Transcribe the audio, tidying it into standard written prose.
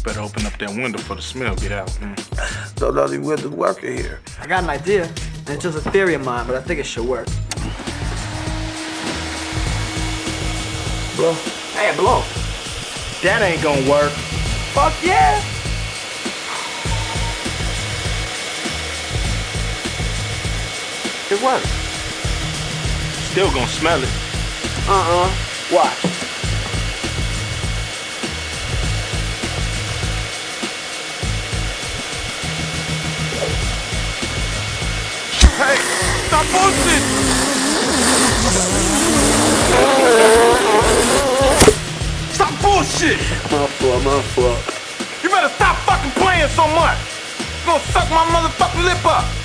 better open up that window for the smell get out, man. Thought all these windows working here. I got an idea, and it's just a theory of mine, but I think it should work. Blow. Hey, blow. That ain't gonna work. Fuck yeah! It worked. Still gonna smell it. Watch. Hey, stop bullshit! Stop bullshit! My fault. You better stop fucking playing so much. You gonna suck my motherfucking lip up.